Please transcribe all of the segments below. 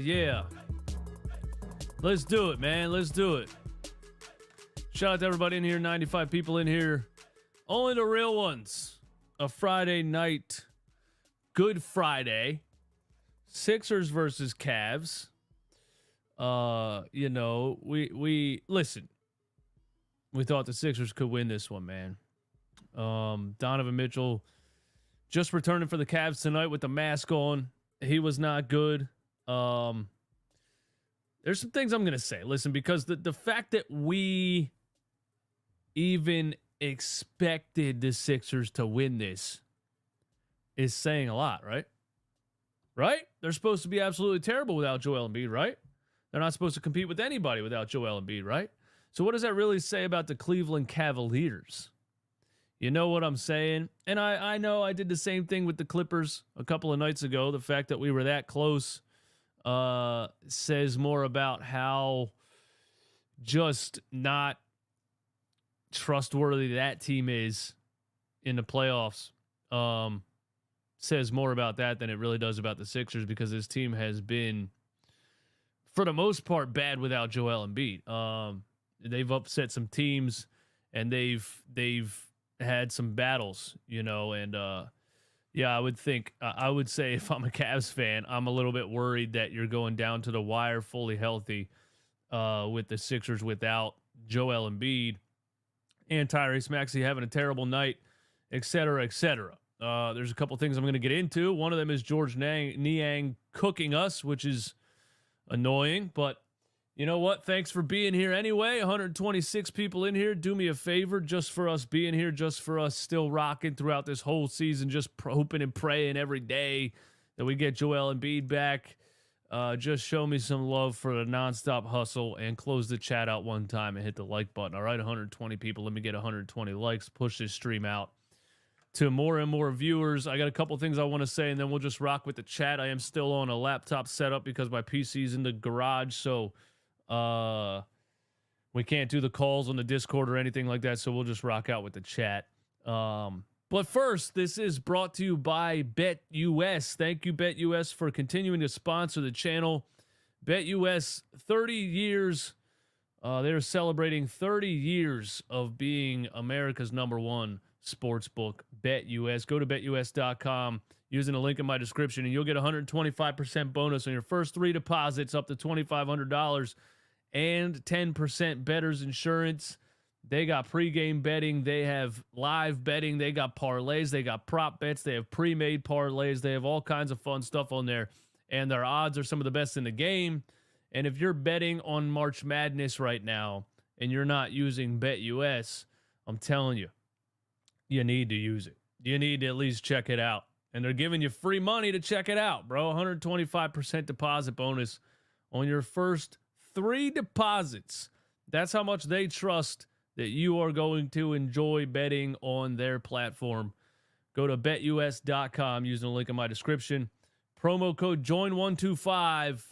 Yeah. Let's do it, man. Let's do it. Shout out to everybody in here. 95 people in here. Only the real ones. A Friday night. Good Friday. Sixers versus Cavs. We listen. We thought the Sixers could win this one, man. Donovan Mitchell just returning for the Cavs tonight with the mask on. He was not good. There's some things I'm going to say. Listen, because the fact that we even expected the Sixers to win this is saying a lot, right? Right? They're supposed to be absolutely terrible without Joel Embiid, right? They're not supposed to compete with anybody without Joel Embiid, right? So what does that really say about the Cleveland Cavaliers? You know what I'm saying? And I know I did the same thing with the Clippers a couple of nights ago. The fact that we were that close says more about how just not trustworthy that team is in the playoffs. Says more about that than it really does about the Sixers, because this team has been, for the most part, bad without Joel Embiid. They've upset some teams, and they've had some battles, and I would say if I'm a Cavs fan, I'm a little bit worried that you're going down to the wire fully healthy with the Sixers without Joel Embiid and Tyrese Maxey having a terrible night, et cetera, et cetera. There's a couple things I'm going to get into. One of them is George Niang cooking us, which is annoying, but you know what? Thanks for being here anyway. 126 people in here. Do me a favor, just for us being here, just for us still rocking throughout this whole season, just hoping and praying every day that we get Joel Embiid back. Just show me some love for the nonstop hustle and close the chat out one time and hit the like button. All right, 120 people. Let me get 120 likes. Push this stream out to more and more viewers. I got a couple things I want to say, and then we'll just rock with the chat. I am still on a laptop setup because my PC's in the garage, so we can't do the calls on the Discord or anything like that, so we'll just rock out with the chat. But first, this is brought to you by BetUS. Thank you, BetUS, for continuing to sponsor the channel. BetUS, 30 years. They're celebrating 30 years of being America's #1 sports book. BetUS. Go to BetUS.com using the link in my description, and you'll get 125% bonus on your first 3 deposits up to $2,500 and 10% bettors insurance. They got pregame betting. They have live betting. They got parlays. They got prop bets. They have pre-made parlays. They have all kinds of fun stuff on there, and their odds are some of the best in the game. And if you're betting on March Madness right now and you're not using BetUS, I'm telling you, you need to use it. You need to at least check it out. And they're giving you free money to check it out, bro. 125% deposit bonus on your first 3 deposits. That's how much they trust that you are going to enjoy betting on their platform. Go to betus.com using the link in my description. Promo code JOIN125,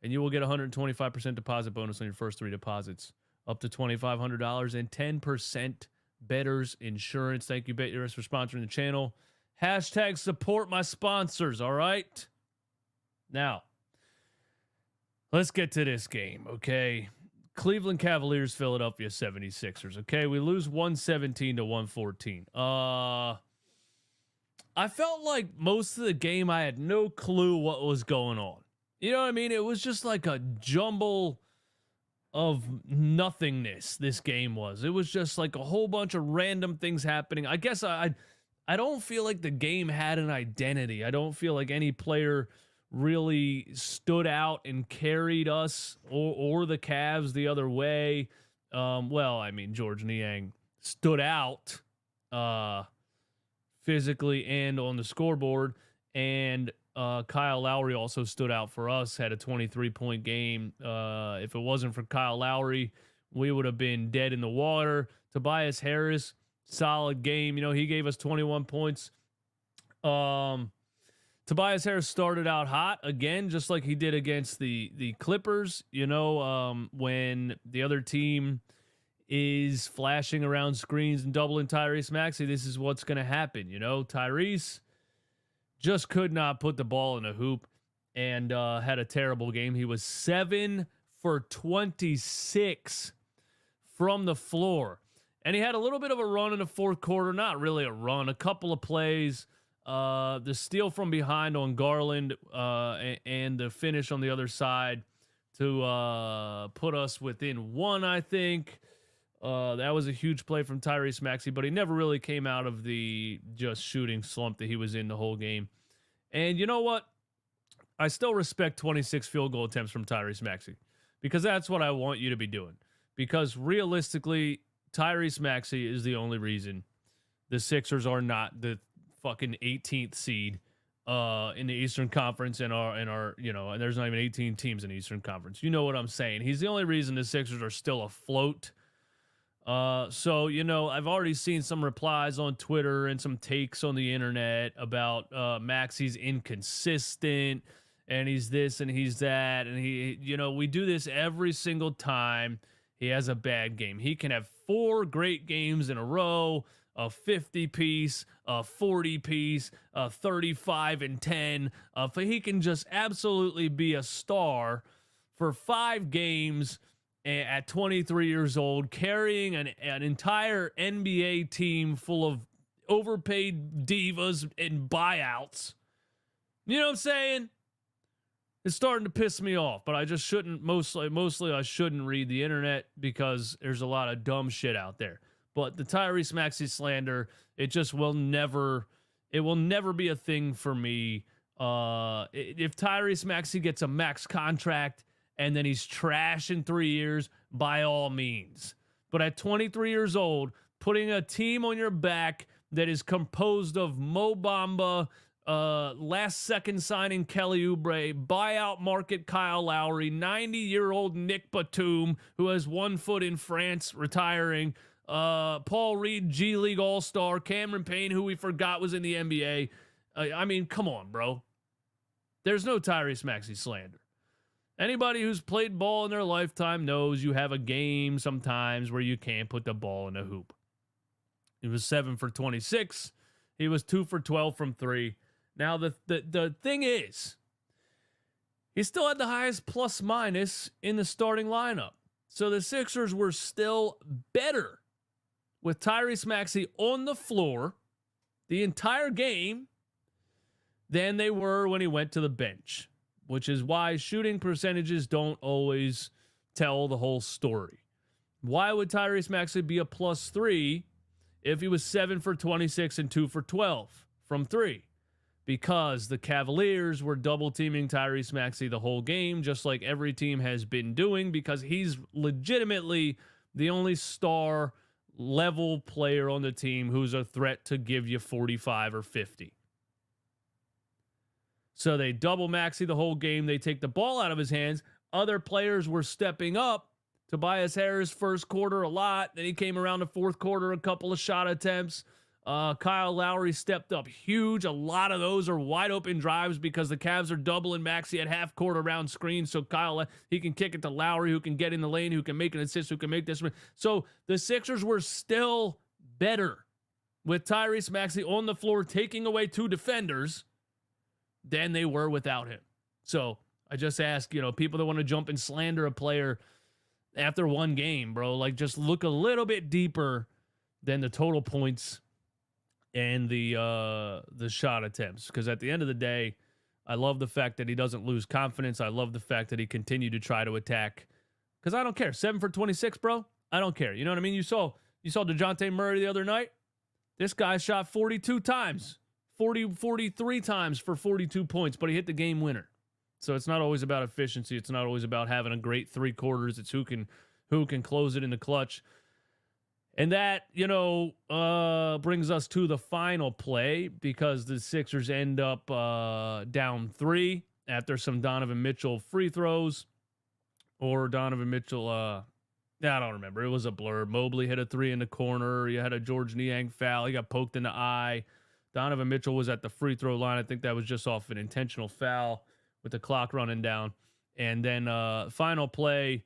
and you will get 125% deposit bonus on your first 3 deposits, up to $2,500 and 10% bettors insurance. Thank you, BetUS, for sponsoring the channel. Hashtag support my sponsors, all right? Now, let's get to this game, okay? Cleveland Cavaliers, Philadelphia 76ers, okay? We lose 117 to 114. I felt like most of the game I had no clue what was going on. You know what I mean? It was just like a jumble of nothingness, this game was. It was just like a whole bunch of random things happening. I guess I don't feel like the game had an identity. I don't feel like any player really stood out and carried us or the Cavs the other way. Well, I mean, George Niang stood out physically and on the scoreboard, and Kyle Lowry also stood out for us, had a 23-point game. If it wasn't for Kyle Lowry, we would have been dead in the water. Tobias Harris, solid game. You know, he gave us 21 points. Tobias Harris started out hot again, just like he did against the Clippers. You know, when the other team is flashing around screens and doubling Tyrese Maxey, this is what's going to happen. You know, Tyrese just could not put the ball in a hoop and had a terrible game. He was 7 for 26 from the floor. And he had a little bit of a run in the fourth quarter. Not really a run, a couple of plays. The steal from behind on Garland and the finish on the other side to put us within one, I think. That was a huge play from Tyrese Maxey, but he never really came out of the just shooting slump that he was in the whole game. And you know what? I still respect 26 field goal attempts from Tyrese Maxey because that's what I want you to be doing. Because realistically, Tyrese Maxey is the only reason the Sixers are not the fucking 18th seed in the Eastern Conference and our you know, and there's not even 18 teams in the Eastern Conference. You know what I'm saying? He's the only reason the Sixers are still afloat. So, you know, I've already seen some replies on Twitter and some takes on the internet about Maxey's inconsistent and he's this and he's that. And he, you know, we do this every single time he has a bad game. He can have 4 great games in a row, a 50-piece, a 40-piece, a 35 and 10. He can just absolutely be a star for 5 games at 23 years old, carrying an entire NBA team full of overpaid divas and buyouts. You know what I'm saying? It's starting to piss me off, but I just shouldn't, mostly I shouldn't read the internet because there's a lot of dumb shit out there. But the Tyrese Maxey slander, it will never be a thing for me. If Tyrese Maxey gets a max contract and then he's trash in 3 years, by all means. But at 23 years old, putting a team on your back that is composed of Mo Bamba, last second signing Kelly Oubre, buyout market Kyle Lowry, 90-year-old Nick Batum, who has 1 foot in France, retiring, Paul Reed, G League All-Star, Cameron Payne, who we forgot was in the NBA. I mean, come on, bro. There's no Tyrese Maxey slander. Anybody who's played ball in their lifetime knows you have a game sometimes where you can't put the ball in a hoop. He was 7 for 26. He was 2 for 12 from 3. Now, the thing is, he still had the highest plus minus in the starting lineup. So the Sixers were still better with Tyrese Maxey on the floor the entire game than they were when he went to the bench, which is why shooting percentages don't always tell the whole story. Why would Tyrese Maxey be a +3 if he was 7 for 26 and 2 for 12 from 3? Because the Cavaliers were double teaming Tyrese Maxey the whole game, just like every team has been doing, because he's legitimately the only star level player on the team who's a threat to give you 45 or 50. So they double Maxey the whole game. They take the ball out of his hands. Other players were stepping up. Tobias Harris first quarter a lot. Then he came around the fourth quarter, a couple of shot attempts. Kyle Lowry stepped up huge. A lot of those are wide open drives because the Cavs are doubling Maxey at half court around screens. So Kyle, he can kick it to Lowry, who can get in the lane, who can make an assist, who can make this. So the Sixers were still better with Tyrese Maxey on the floor taking away 2 defenders than they were without him. So I just ask, people that want to jump and slander a player after one game, bro, like just look a little bit deeper than the total points and the shot attempts. Because at the end of the day, I love the fact that he doesn't lose confidence. I love the fact that he continued to try to attack. Because I don't care. 7 for 26, bro. I don't care. You know what I mean? You saw DeJounte Murray the other night. This guy shot 42 times, 43 times for 42 points, but he hit the game winner. So it's not always about efficiency. It's not always about having a great 3 quarters. It's who can close it in the clutch. And that, brings us to the final play, because the Sixers end up down 3 after some Donovan Mitchell free throws. Or Donovan Mitchell, I don't remember. It was a blur. Mobley hit a 3 in the corner. You had a George Niang foul. He got poked in the eye. Donovan Mitchell was at the free throw line. I think that was just off an intentional foul with the clock running down. And then final play,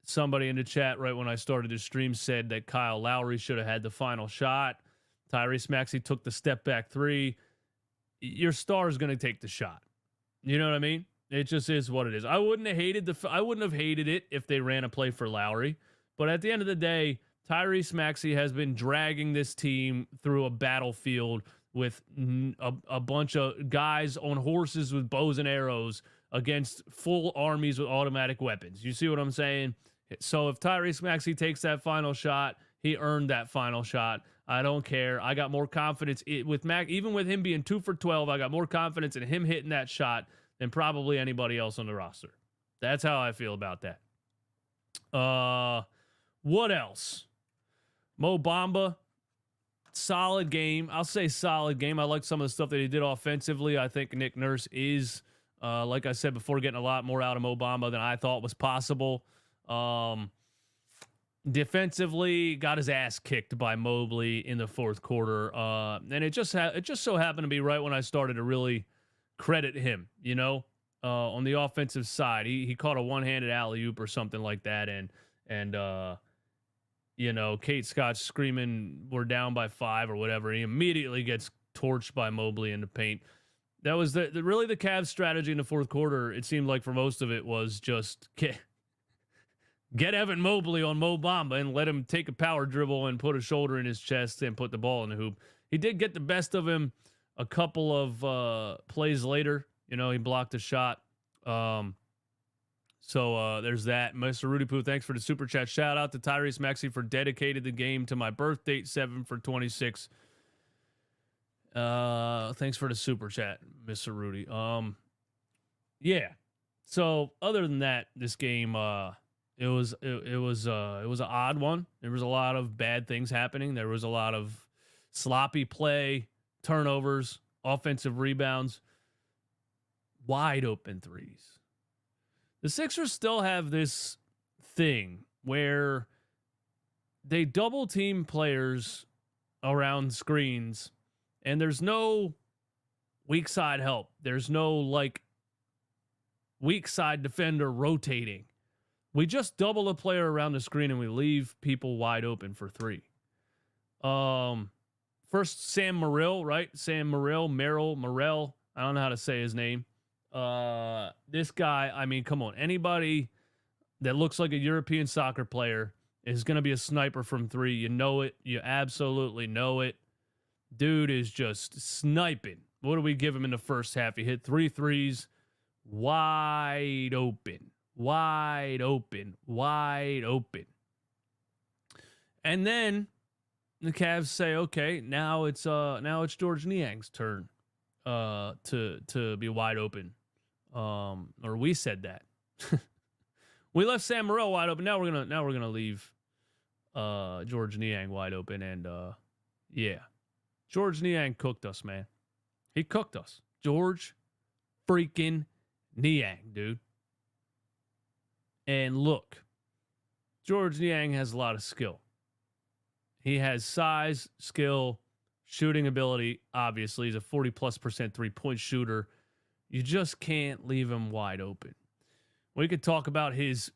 somebody in the chat right when I started the stream said that Kyle Lowry should have had the final shot. Tyrese Maxey took the step back 3. Your star is going to take the shot. You know what I mean? It just is what it is. I wouldn't have hated it if they ran a play for Lowry. But at the end of the day, Tyrese Maxey has been dragging this team through a battlefield with a bunch of guys on horses with bows and arrows against full armies with automatic weapons. You see what I'm saying? So if Tyrese Maxey takes that final shot, he earned that final shot. I don't care. I got more confidence with Mac. Even with him being 2 for 12, I got more confidence in him hitting that shot than probably anybody else on the roster. That's how I feel about that. What else? Mo Bamba, solid game. I'll say solid game. I like some of the stuff that he did offensively. I think Nick Nurse is, like I said before, getting a lot more out of Mo Bamba than I thought was possible. Defensively, got his ass kicked by Mobley in the fourth quarter. And it just so happened to be right when I started to really credit him, on the offensive side. He caught a one-handed alley-oop or something like that. And Kate Scott screaming, we're down by 5 or whatever. He immediately gets torched by Mobley in the paint. That was really the Cavs strategy in the fourth quarter. It seemed like for most of it was just get Evan Mobley on Mo Bamba and let him take a power dribble and put a shoulder in his chest and put the ball in the hoop. He did get the best of him a couple of plays later. He blocked a shot. So there's that. Mr. Rudy Poo, thanks for the super chat. Shout out to Tyrese Maxey for dedicated the game to my birth date, 7 for 26. Thanks for the super chat, Mr. Rudy. Yeah. So other than that, this game, it was an odd one. There was a lot of bad things happening. There was a lot of sloppy play, turnovers, offensive rebounds, wide open threes. The Sixers still have this thing where they double team players around screens, and there's no weak side help. There's no weak side defender rotating. We just double a player around the screen and we leave people wide open for 3. First, Sam Morril, right? Morrell. I don't know how to say his name. This guy, I mean, come on. Anybody that looks like a European soccer player is going to be a sniper from 3. You know it. You absolutely know it. Dude is just sniping. What do we give him in the first half? He hit 3 threes. Wide open. And then the Cavs say, okay, now it's George Niang's turn to be wide open. Or we said that. We left Sam Morril wide open. Now we're gonna leave George Niang wide open. And yeah. George Niang cooked us, man. He cooked us. George freaking Niang, dude. And look, George Niang has a lot of skill. He has size, skill, shooting ability. Obviously, he's a 40+% 3-point shooter. You just can't leave him wide open. We could talk about his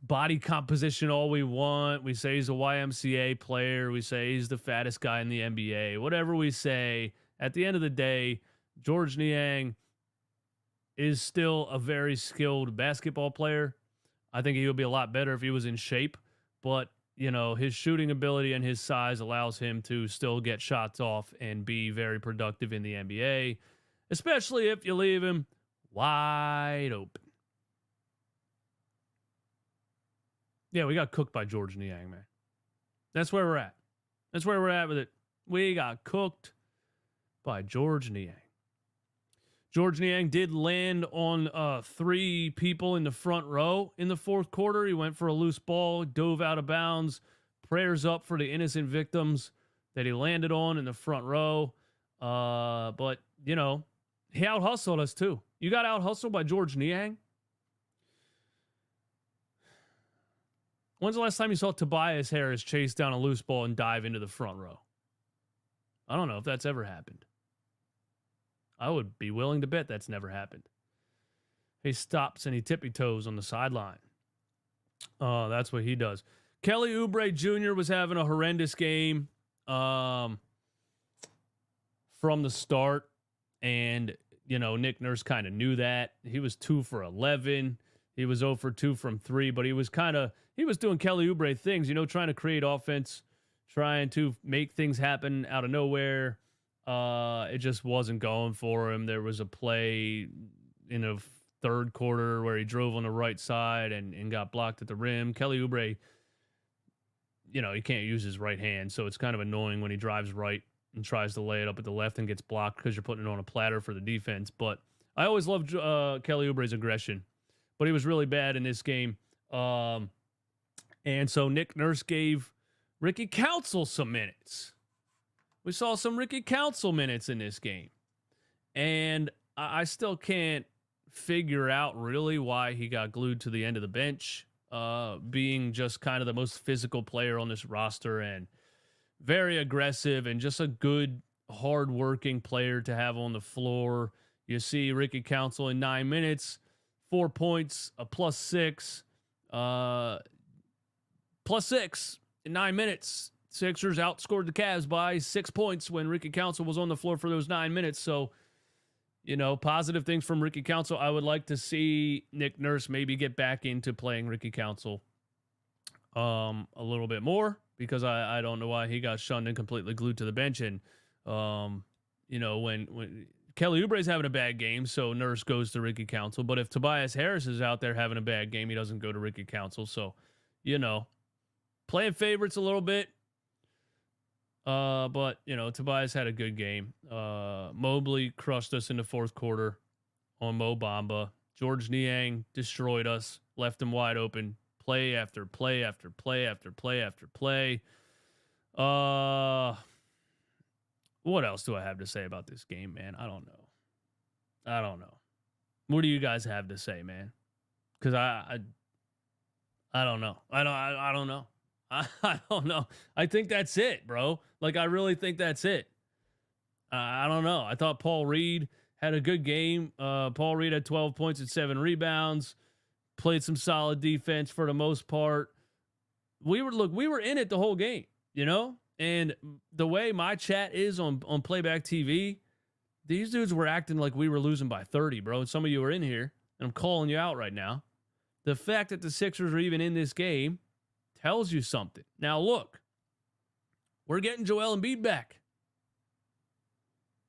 body composition all we want. We say he's a YMCA player. We say he's the fattest guy in the NBA. Whatever we say, at the end of the day, George Niang is still a very skilled basketball player. I think he would be a lot better if he was in shape, but his shooting ability and his size allows him to still get shots off and be very productive in the NBA, especially if you leave him wide open. Yeah, we got cooked by George Niang, man. That's where we're at. That's where we're at with it. We got cooked by George Niang. George Niang did land on 3 people in the front row in the fourth quarter. He went for a loose ball, dove out of bounds. Prayers up for the innocent victims that he landed on in the front row. But, he out-hustled us too. You got out-hustled by George Niang? When's the last time you saw Tobias Harris chase down a loose ball and dive into the front row? I don't know if that's ever happened. I would be willing to bet that's never happened. He stops and he tippy-toes on the sideline. That's what he does. Kelly Oubre Jr. was having a horrendous game from the start. And, Nick Nurse kind of knew that. He was 2 for 11. He was 0 for 2 from 3, but he was doing Kelly Oubre things, trying to create offense, trying to make things happen out of nowhere. It just wasn't going for him. There was a play in a third quarter where he drove on the right side and got blocked at the rim. Kelly Oubre, he can't use his right hand, so it's kind of annoying when he drives right and tries to lay it up at the left and gets blocked because you're putting it on a platter for the defense. But I always loved Kelly Oubre's aggression, but he was really bad in this game. And so Nick Nurse gave Ricky Council some minutes. We saw some Ricky Council minutes in this game. And I still can't figure out really why he got glued to the end of the bench, being just kind of the most physical player on this roster and very aggressive and just a good, hard-working player to have on the floor. You see Ricky Council in 9 minutes, 4 points, a +6, +6 in 9 minutes. Sixers outscored the Cavs by 6 points when Ricky Council was on the floor for those 9 minutes. So, positive things from Ricky Council. I would like to see Nick Nurse maybe get back into playing Ricky Council a little bit more, because I don't know why he got shunned and completely glued to the bench. And, when Kelly Oubre's having a bad game, so Nurse goes to Ricky Council. But if Tobias Harris is out there having a bad game, he doesn't go to Ricky Council. So, playing favorites a little bit. But, Tobias had a good game. Mobley crushed us in the fourth quarter on Mo Bamba. George Niang destroyed us, left him wide open. Play after play after play after play after play. What else do I have to say about this game, man? I don't know. What do you guys have to say, man? Because I don't know. I don't know. I don't know. I think that's it, bro. Like, I really think that's it. I don't know. I thought Paul Reed had a good game. Paul Reed had 12 points and 7 rebounds. Played some solid defense for the most part. We were in it the whole game, And the way my chat is on Playback TV, these dudes were acting like we were losing by 30, bro. And some of you are in here, and I'm calling you out right now. The fact that the Sixers are even in this game tells you something. Now, look, we're getting Joel Embiid back.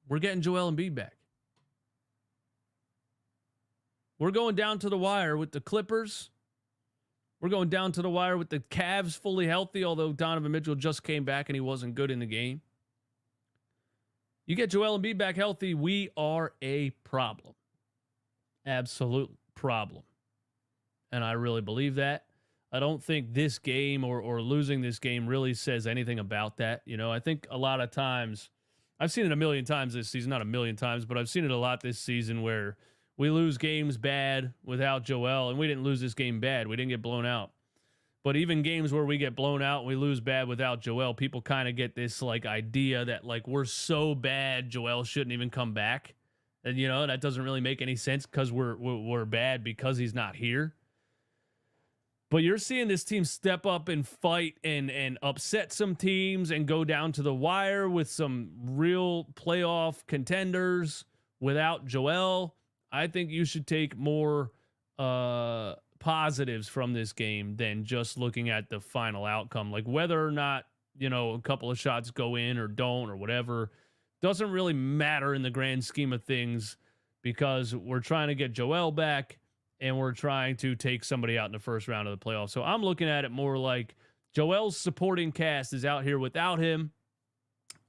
We're going down to the wire with the Clippers. We're going down to the wire with the Cavs fully healthy, although Donovan Mitchell just came back and he wasn't good in the game. You get Joel Embiid back healthy, we are a problem. Absolute problem. And I really believe that. I don't think this game or losing this game really says anything about that. I think a lot of times, I've seen it a million times this season, not a million times, but I've seen it a lot this season where we lose games bad without Joel, and we didn't lose this game bad. We didn't get blown out. But even games where we get blown out and we lose bad without Joel, people kind of get this idea that we're so bad Joel shouldn't even come back. And that doesn't really make any sense because we're bad because he's not here. But you're seeing this team step up and fight and upset some teams and go down to the wire with some real playoff contenders without Joel. I think you should take more positives from this game than just looking at the final outcome. Like whether or not, a couple of shots go in or don't or whatever doesn't really matter in the grand scheme of things because we're trying to get Joel back and we're trying to take somebody out in the first round of the playoffs. So I'm looking at it more like Joel's supporting cast is out here without him,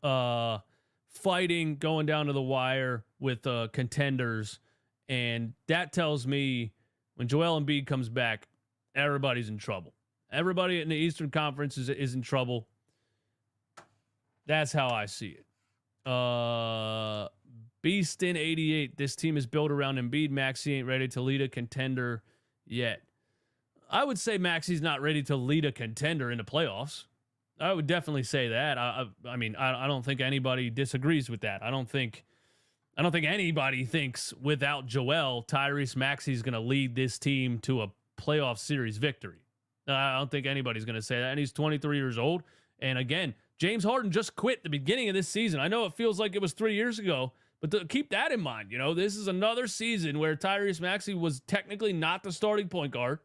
fighting, going down to the wire with contenders. And that tells me when Joel Embiid comes back, everybody's in trouble. Everybody in the Eastern Conference is in trouble. That's how I see it. Beastin 88. This team is built around Embiid. Maxey ain't ready to lead a contender yet. I would say Maxey's not ready to lead a contender in the playoffs. I would definitely say that. I don't think anybody disagrees with that. I don't think anybody thinks without Joel, Tyrese Maxey's going to lead this team to a playoff series victory. I don't think anybody's going to say that. And he's 23 years old. And again, James Harden just quit the beginning of this season. I know it feels like it was 3 years ago, but keep that in mind. This is another season where Tyrese Maxey was technically not the starting point guard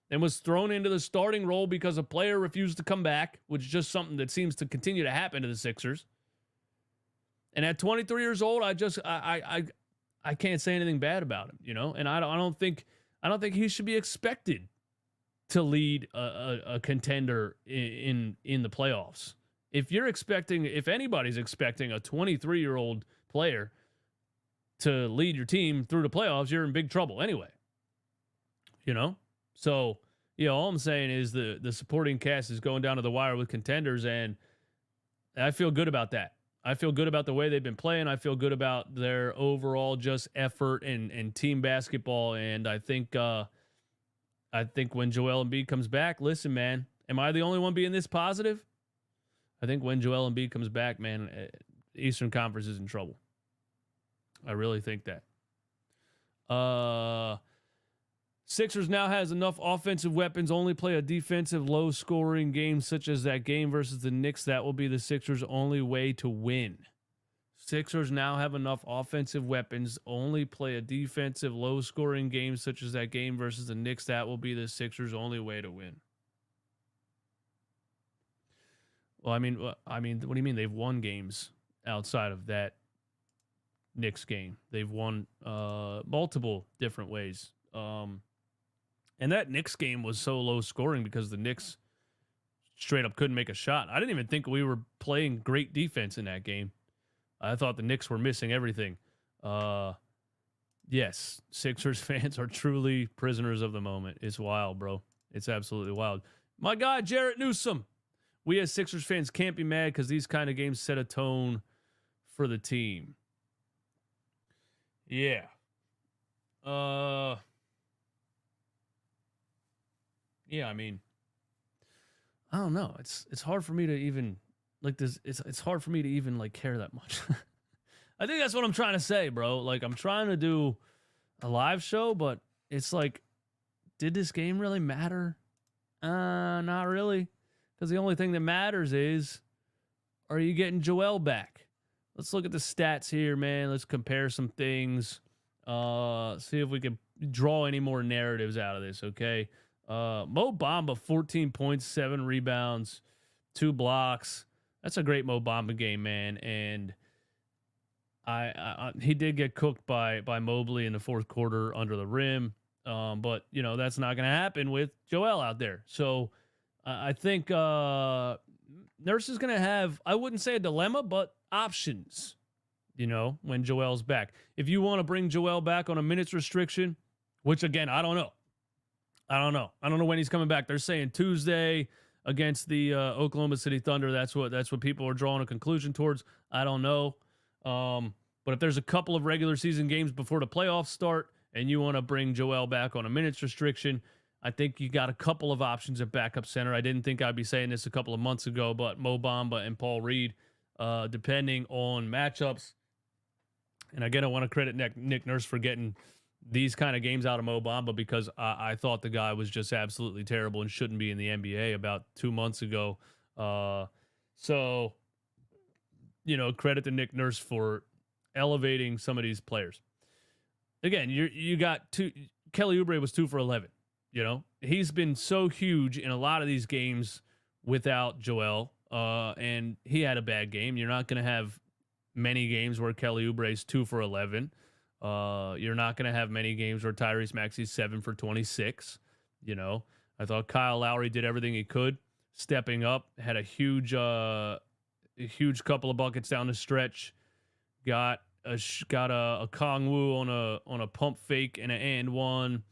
and was thrown into the starting role because a player refused to come back, which is just something that seems to continue to happen to the Sixers. And at 23 years old, I can't say anything bad about him, And I don't think he should be expected to lead a contender in the playoffs. If anybody's expecting a 23-year-old player to lead your team through the playoffs, you're in big trouble anyway. So, all I'm saying is the supporting cast is going down to the wire with contenders, and I feel good about that. I feel good about the way they've been playing. I feel good about their overall just effort and team basketball. And I think when Joel Embiid comes back, listen, man, am I the only one being this positive? I think when Joel Embiid comes back, man, Eastern Conference is in trouble. I really think that. Sixers now has enough offensive weapons, only play a defensive, low-scoring game such as that game versus the Knicks. That will be the Sixers' only way to win. Sixers now have enough offensive weapons, only play a defensive, low-scoring game such as that game versus the Knicks. That will be the Sixers' only way to win. Well, I mean, what do you mean? They've won games outside of that Knicks game. They've won multiple different ways. And that Knicks game was so low scoring because the Knicks straight up couldn't make a shot. I didn't even think we were playing great defense in that game. I thought the Knicks were missing everything. Yes, Sixers fans are truly prisoners of the moment. It's wild, bro. It's absolutely wild. My guy, Jarrett Newsom. We as Sixers fans can't be mad because these kind of games set a tone for the team. Yeah. Yeah, I mean, I don't know. It's hard for me to even like this. It's hard for me to even like care that much. I think that's what I'm trying to say, bro. Like I'm trying to do a live show, but it's like, did this game really matter? Not really. Because the only thing that matters is, are you getting Joel back? Let's look at the stats here, man. Let's compare some things. See if we can draw any more narratives out of this, okay? Mo Bamba, 14 points, 7 rebounds, 2 blocks. That's a great Mo Bamba game, man. And he did get cooked by Mobley in the fourth quarter under the rim. But, that's not going to happen with Joel out there. So I think Nurse is going to have, I wouldn't say a dilemma, but options, when Joel's back. If you want to bring Joel back on a minutes restriction, which, again, I don't know. I don't know when he's coming back. They're saying Tuesday against the Oklahoma City Thunder. That's what people are drawing a conclusion towards. I don't know. But if there's a couple of regular season games before the playoffs start and you want to bring Joel back on a minutes restriction, I think you got a couple of options at backup center. I didn't think I'd be saying this a couple of months ago, but Mo Bamba and Paul Reed, depending on matchups. And again, I want to credit Nick Nurse for getting these kind of games out of Mo Bamba because I thought the guy was just absolutely terrible and shouldn't be in the NBA about 2 months ago. So, credit to Nick Nurse for elevating some of these players. again, you got two. Kelly Oubre was 2 for 11. You know, he's been so huge in a lot of these games without Joel, and he had a bad game. You're not going to have many games where Kelly Oubre's 2 for 11. You're not going to have many games where Tyrese Maxey's 7 for 26. You know, I thought Kyle Lowry did everything he could, stepping up, had a huge couple of buckets down the stretch. Got a Kongwu on a pump fake and an and one.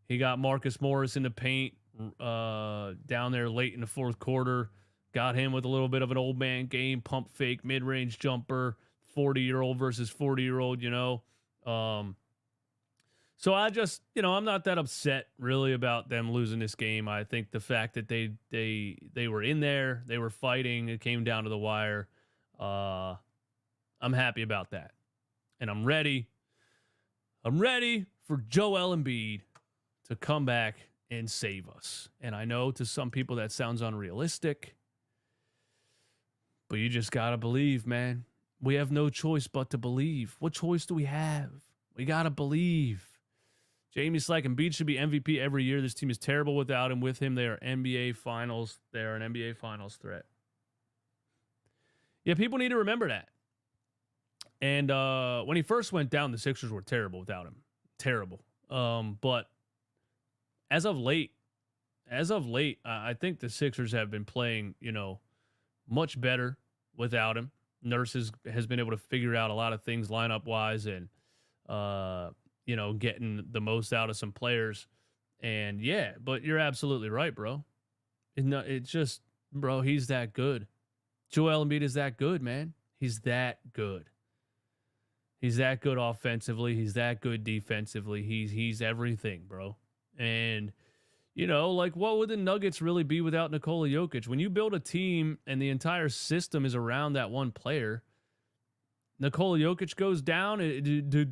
He got Marcus Morris in the paint down there late in the fourth quarter. Got him with a little bit of an old man game, pump fake, mid-range jumper, 40-year-old versus 40-year-old, you know. So I just, you know, I'm not that upset really about them losing this game. I think the fact that they were in there, they were fighting, it came down to the wire. I'm happy about that. And I'm ready. I'm ready for Joel Embiid to come back and save us. And I know to some people that sounds unrealistic, but you just got to believe, man. We have no choice but to believe. What choice do we have? We got to believe. Jamie's like, Embiid should be MVP every year. This team is terrible without him. With him, they are NBA Finals. They are an NBA Finals threat. Yeah, people need to remember that. And when he first went down, the Sixers were terrible without him. Terrible. But as of late, I think the Sixers have been playing, you know, much better without him. Nurse has been able to figure out a lot of things lineup-wise and, you know, getting the most out of some players. And, yeah, but you're absolutely right, bro. It's just, bro, he's that good. Joel Embiid is that good, man. He's that good. He's that good offensively. He's that good defensively. He's everything, bro. And, you know, like, what would the Nuggets really be without Nikola Jokic? When you build a team and the entire system is around that one player, Nikola Jokic goes down.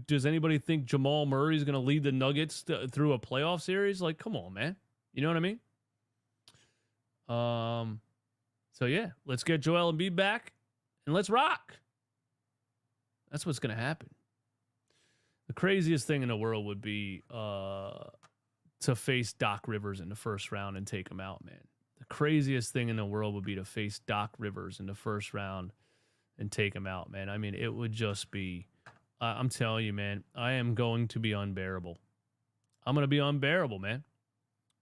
Does anybody think Jamal Murray is going to lead the Nuggets through a playoff series? Like, come on, man. You know what I mean? So, yeah, let's get Joel Embiid back and let's rock. That's what's going to happen. The craziest thing in the world would be to face Doc Rivers in the first round and take him out, man. The craziest thing in the world would be to face Doc Rivers in the first round and take him out, man. I mean, it would just be, I'm telling you, man, I am going to be unbearable. I'm going to be unbearable, man.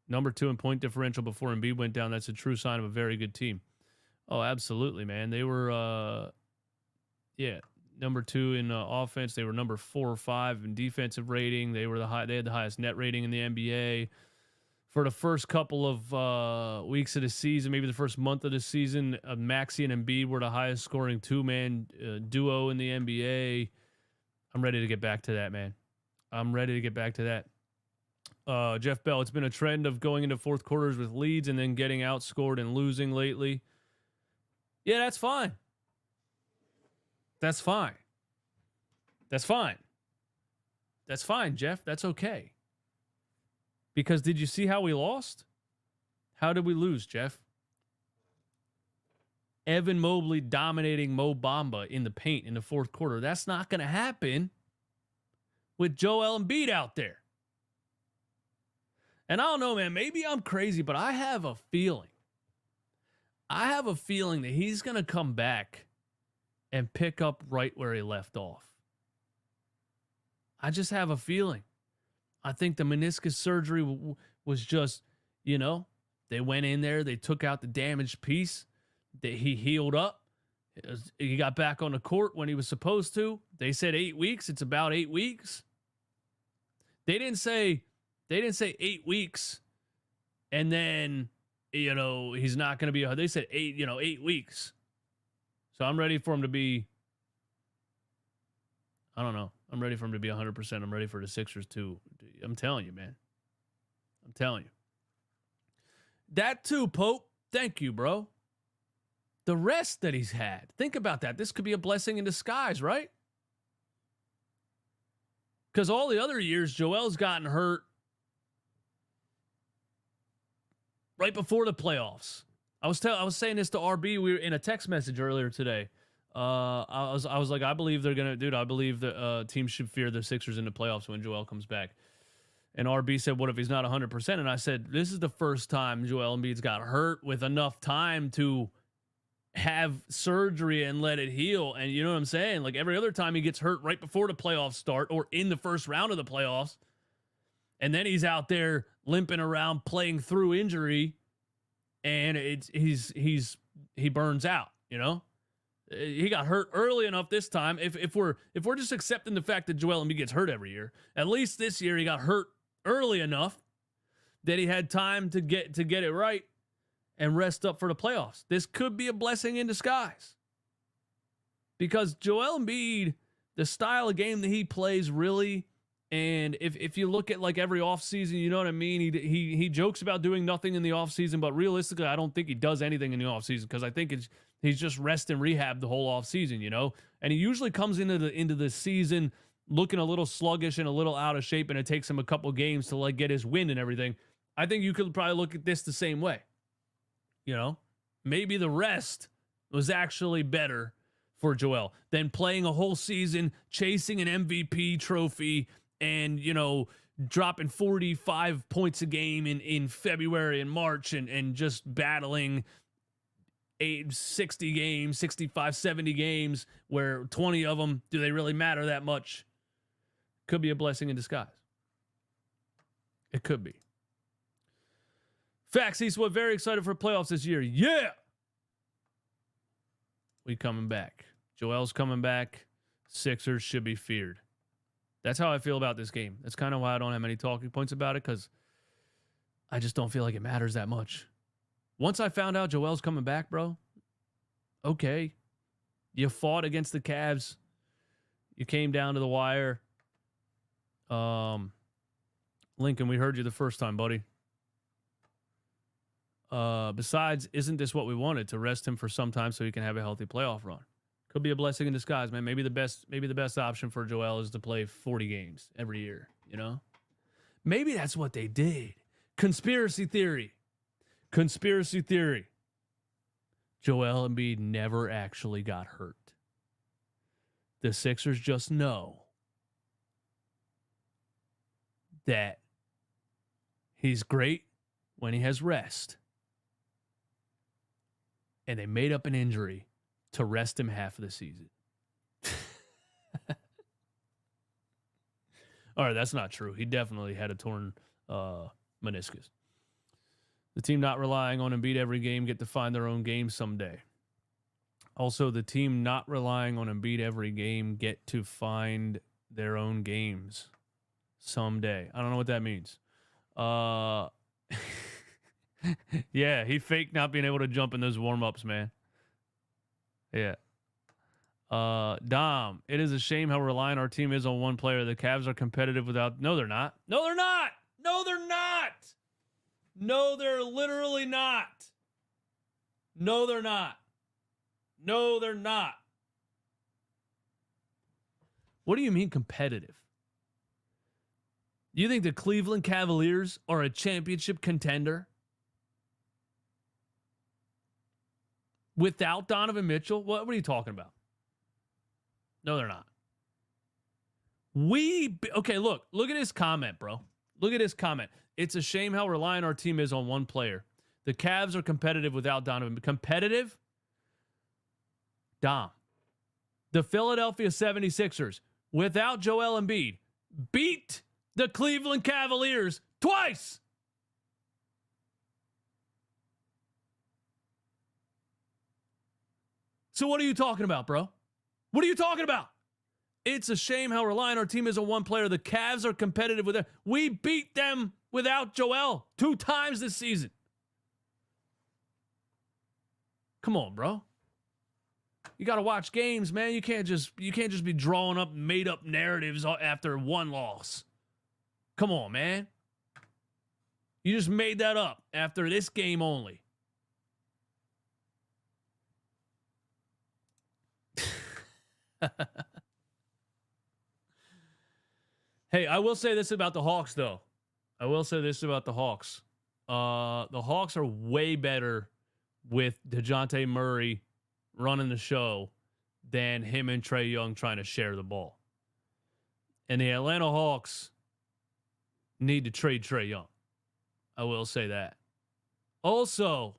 Number 2 in point differential before Embiid went down. That's a true sign of a very good team. Oh, absolutely, man. They were, number 2 in offense. They were number 4 or 5 in defensive rating. They had the highest net rating in the NBA for the first couple of weeks of the season. Maybe the first month of the season. Maxey and Embiid were the highest scoring 2-man duo in the NBA. I'm ready to get back to that, man. I'm ready to get back to that. Jeff Bell, it's been a trend of going into fourth quarters with leads and then getting outscored and losing lately. Yeah, that's fine. That's fine. That's fine. That's fine, Jeff. That's okay. Because did you see how we lost? How did we lose, Jeff? Evan Mobley dominating Mo Bamba in the paint in the fourth quarter. That's not going to happen with Joel Embiid out there. And I don't know, man. Maybe I'm crazy, but I have a feeling. That he's going to come back and pick up right where he left off. I just have a feeling. I think the meniscus surgery was just, you know, they went in there, they took out the damaged piece, he healed up. He got back on the court when he was supposed to. They said 8 weeks. It's about 8 weeks. They didn't say 8 weeks and then, you know, he's not going to be, they said 8 weeks. So I'm ready for him to be, I don't know. I'm ready for him to be 100%. I'm ready for the Sixers too. I'm telling you, man. I'm telling you. That too, Pope. Thank you, bro. The rest that he's had. Think about that. This could be a blessing in disguise, right? Because all the other years, Joel's gotten hurt right before the playoffs. I was saying this to RB. We were in a text message earlier today. I was like, I believe they're gonna, dude. I believe the teams should fear the Sixers in the playoffs when Joel comes back. And RB said, "What if he's not 100%?" And I said, "This is the first time Joel Embiid's got hurt with enough time to have surgery and let it heal." And you know what I'm saying? Like every other time he gets hurt right before the playoffs start or in the first round of the playoffs, and then he's out there limping around playing through injury, and he burns out. You know. He got hurt early enough this time. If we're just accepting the fact that Joel Embiid gets hurt every year, at least this year he got hurt early enough that he had time to get it right and rest up for the playoffs. This could be a blessing in disguise. Because Joel Embiid, the style of game that he plays really, and if you look at like every offseason, you know what I mean? He jokes about doing nothing in the offseason, but realistically, I don't think he does anything in the offseason because I think he's just rest and rehab the whole offseason, you know? And he usually comes into the season looking a little sluggish and a little out of shape, and it takes him a couple games to like get his wind and everything. I think you could probably look at this the same way. You know? Maybe the rest was actually better for Joel than playing a whole season, chasing an MVP trophy, and, you know, dropping 45 points a game in February and March and just battling 60 games, 65, 70 games where 20 of them, do they really matter that much? Could be a blessing in disguise. It could be. Facts, Eastwood, very excited for playoffs this year. Yeah! We coming back. Joel's coming back. Sixers should be feared. That's how I feel about this game. That's kind of why I don't have many talking points about it, because I just don't feel like it matters that much. Once I found out Joel's coming back, bro, okay. You fought against the Cavs. You came down to the wire. Lincoln, we heard you the first time, buddy. Besides, isn't this what we wanted? To rest him for some time so he can have a healthy playoff run. Could be a blessing in disguise, man. Maybe the best option for Joel is to play 40 games every year, you know? Maybe that's what they did. Conspiracy theory. Conspiracy theory. Joel Embiid never actually got hurt. The Sixers just know that he's great when he has rest. And they made up an injury to rest him half of the season. All right, that's not true. He definitely had a torn meniscus. The team not relying on Embiid every game get to find their own game someday. Also, the team not relying on Embiid every game get to find their own games someday. I don't know what that means. Yeah, he faked not being able to jump in those warm-ups, man. Yeah. Dom, it is a shame how reliant our team is on one player. The Cavs are competitive without... No, they're not. No, they're not. No, they're not. No, they're literally not. No, they're not. No, they're not. What do you mean competitive? You think the Cleveland Cavaliers are a championship contender without Donovan Mitchell? What are you talking about? No, they're not. Okay, look at his comment, bro. Look at his comment. It's a shame how reliant our team is on one player. The Cavs are competitive without Donovan. Competitive? Dom. The Philadelphia 76ers, without Joel Embiid, beat the Cleveland Cavaliers twice. So what are you talking about, bro? What are you talking about? It's a shame how reliant our team is on one player. The Cavs are competitive with them. We beat them without Joel 2 times this season. Come on, bro. You got to watch games, man. You can't just be drawing up made up narratives after one loss. Come on, man. You just made that up after this game only. Hey, I will say this about the Hawks, though. The Hawks are way better with DeJounte Murray running the show than him and Trae Young trying to share the ball. And the Atlanta Hawks need to trade Trae Young. I will say that. Also,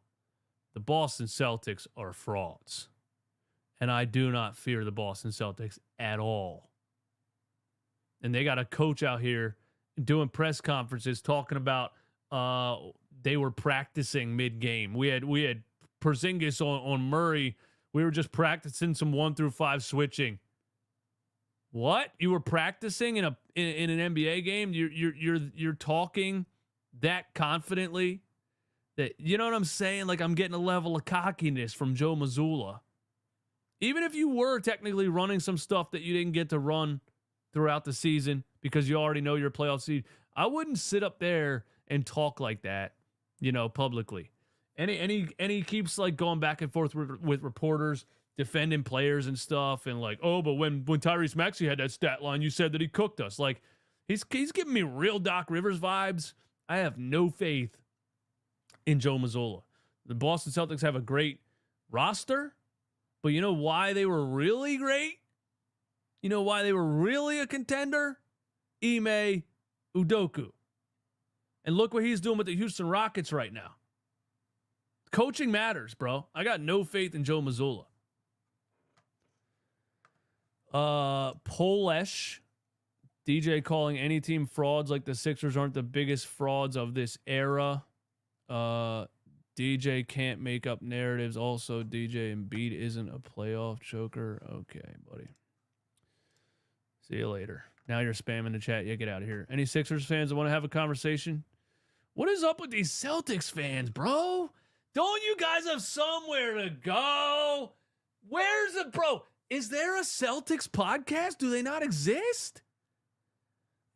the Boston Celtics are frauds. And I do not fear the Boston Celtics at all. And they got a coach out here doing press conferences talking about they were practicing mid-game. We had Porzingis on Murray. We were just practicing some 1-5 switching. What? You were practicing in an NBA game? You're talking that confidently that, you know what I'm saying? Like, I'm getting a level of cockiness from Joe Mazzulla. Even if you were technically running some stuff that you didn't get to run throughout the season because you already know your playoff seed, I wouldn't sit up there and talk like that, publicly. And he keeps like going back and forth with reporters, defending players and stuff, and like, oh, but when Tyrese Maxey had that stat line, you said that he cooked us. Like, he's giving me real Doc Rivers vibes. I have no faith in Joe Mazzulla. The Boston Celtics have a great roster, but you know why they were really great? You know why they were really a contender? Ime Udoka. And look what he's doing with the Houston Rockets right now. Coaching matters, bro. I got no faith in Joe Mazzulla. Polesh, DJ calling any team frauds like the Sixers aren't the biggest frauds of this era. DJ can't make up narratives. Also, DJ Embiid isn't a playoff choker. Okay, buddy. See you later. Now you're spamming the chat. Yeah, get out of here. Any Sixers fans that want to have a conversation? What is up with these Celtics fans, bro? Don't you guys have somewhere to go? Where's it, bro? Is there a Celtics podcast? Do they not exist?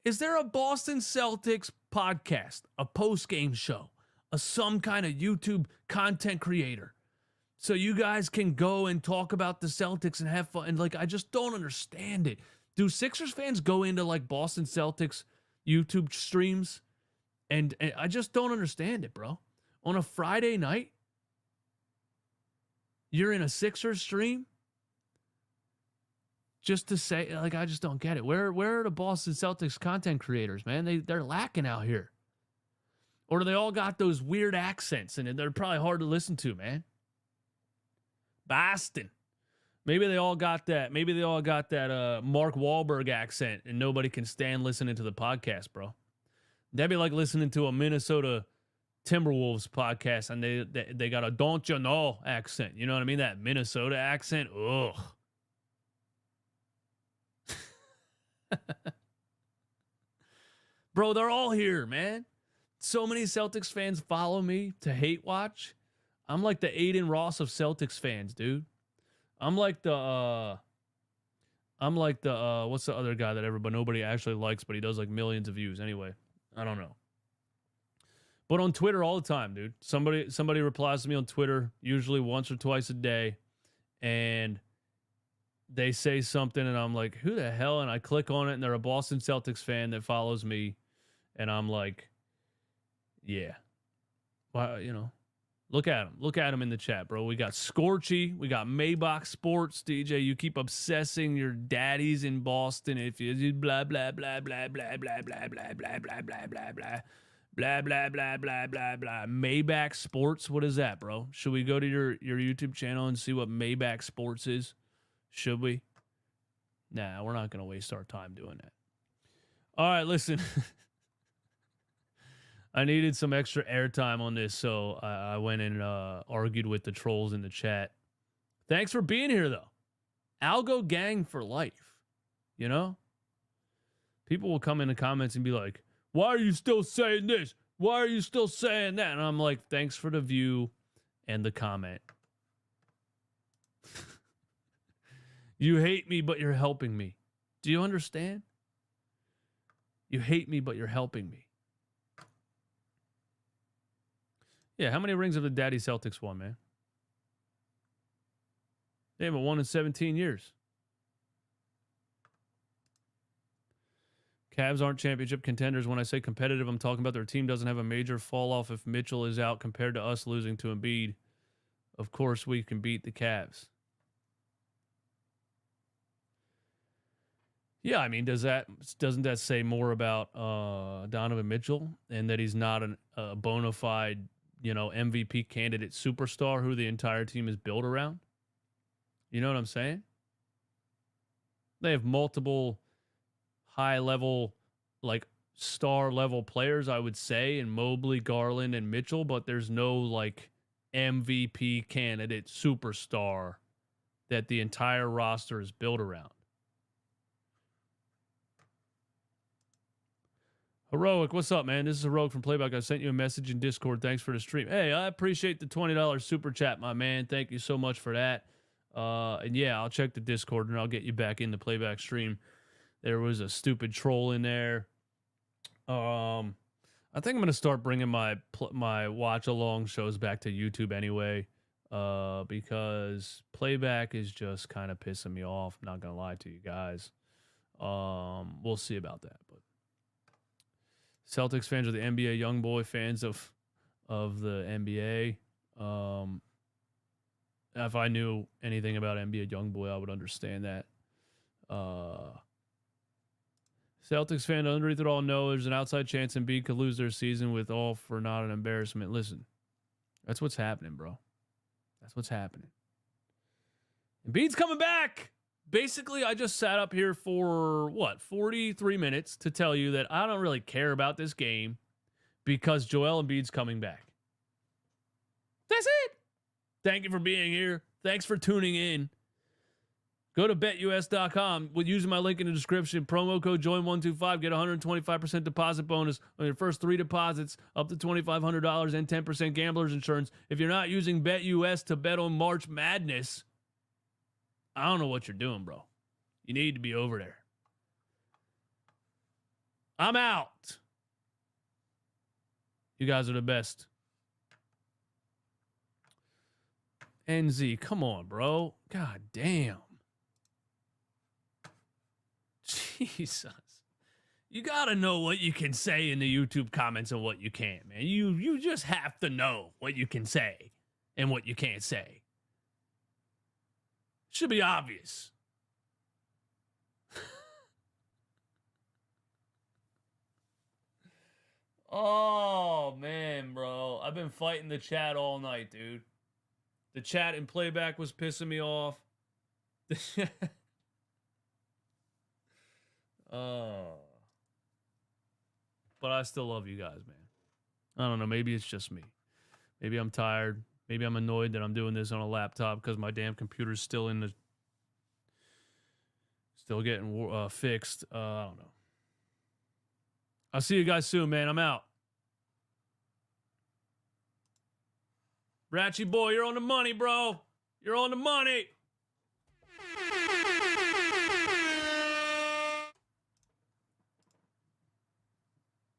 Is there a Boston Celtics podcast, a post-game show, some kind of YouTube content creator, so you guys can go and talk about the Celtics and have fun? And like, I just don't understand it. Do Sixers fans go into like Boston Celtics YouTube streams? And I just don't understand it, bro. On a Friday night, you're in a Sixers stream just to say, like, I just don't get it. Where are the Boston Celtics content creators, man? They're lacking out here. Or do they all got those weird accents and they're probably hard to listen to, man? Boston. Maybe they all got that. Maybe they all got that Mark Wahlberg accent and nobody can stand listening to the podcast, bro. That'd be like listening to a Minnesota Timberwolves podcast and they got a don't you know accent. You know what I mean? That Minnesota accent. Ugh. Bro, they're all here, man. So many Celtics fans follow me to hate watch. I'm like the Aiden Ross of Celtics fans, dude. I'm like the what's the other guy that nobody actually likes, but he does like millions of views anyway. I don't know. But on Twitter all the time, dude. Somebody replies to me on Twitter, usually once or twice a day, and they say something, and I'm like, who the hell? And I click on it, and they're a Boston Celtics fan that follows me, and I'm like, yeah. Well, look at him. Look at him in the chat, bro. We got Scorchy. We got Maybach Sports. DJ, you keep obsessing your daddies in Boston. If you blah, blah, blah, blah, blah, blah, blah, blah, blah, blah, blah, blah, blah. Blah, blah, blah, blah, blah, blah. Maybach Sports? What is that, bro? Should we go to your YouTube channel and see what Maybach Sports is? Should we? Nah, we're not going to waste our time doing that. All right, listen. I needed some extra airtime on this, so I went and argued with the trolls in the chat. Thanks for being here, though. Algo gang for life. People will come in the comments and be like, why are you still saying this? Why are you still saying that? And I'm like, thanks for the view and the comment. You hate me, but you're helping me. Do you understand? You hate me, but you're helping me. Yeah, how many rings have the Daddy Celtics won, man? They haven't won in 17 years. Cavs aren't championship contenders. When I say competitive, I'm talking about their team doesn't have a major fall off if Mitchell is out compared to us losing to Embiid. Of course, we can beat the Cavs. Yeah, I mean, doesn't that say more about Donovan Mitchell and that he's not a bona fide, MVP candidate superstar who the entire team is built around? You know what I'm saying? They have multiple high level, like star level players, I would say, in Mobley, Garland, and Mitchell, but there's no like MVP candidate superstar that the entire roster is built around. Heroic, what's up, man? This is Heroic from Playback. I sent you a message in Discord. Thanks for the stream. Hey, I appreciate the $20 super chat, my man. Thank you so much for that. And yeah, I'll check the Discord and I'll get you back in the Playback stream. There was a stupid troll in there. I think I'm gonna start bringing my watch along shows back to YouTube anyway. Because Playback is just kind of pissing me off. I'm not gonna lie to you guys. We'll see about that, but. Celtics fans are the NBA young boy fans of the NBA. If I knew anything about NBA young boy, I would understand that. Celtics fan underneath it all know there's an outside chance Embiid could lose their season with all for not an embarrassment. Listen, that's what's happening, bro. That's what's happening. Embiid's coming back. Basically, I just sat up here for, 43 minutes to tell you that I don't really care about this game because Joel Embiid's coming back. That's it. Thank you for being here. Thanks for tuning in. Go to betus.com. Using my link in the description, promo code JOIN125, get a 125% deposit bonus on your first 3 deposits up to $2,500 and 10% gambler's insurance. If you're not using BetUS to bet on March Madness, I don't know what you're doing, bro. You need to be over there. I'm out. You guys are the best. NZ, come on, bro. God damn. Jesus. You got to know what you can say in the YouTube comments and what you can't, man. You just have to know what you can say and what you can't say. Should be obvious. Oh, man, bro. I've been fighting the chat all night, dude. The chat in Playback was pissing me off. But I still love you guys, man. I don't know. Maybe it's just me. Maybe I'm tired. Maybe I'm annoyed that I'm doing this on a laptop because my damn computer's still getting fixed. I don't know. I'll see you guys soon, man. I'm out. Ratchy boy, you're on the money, bro. You're on the money.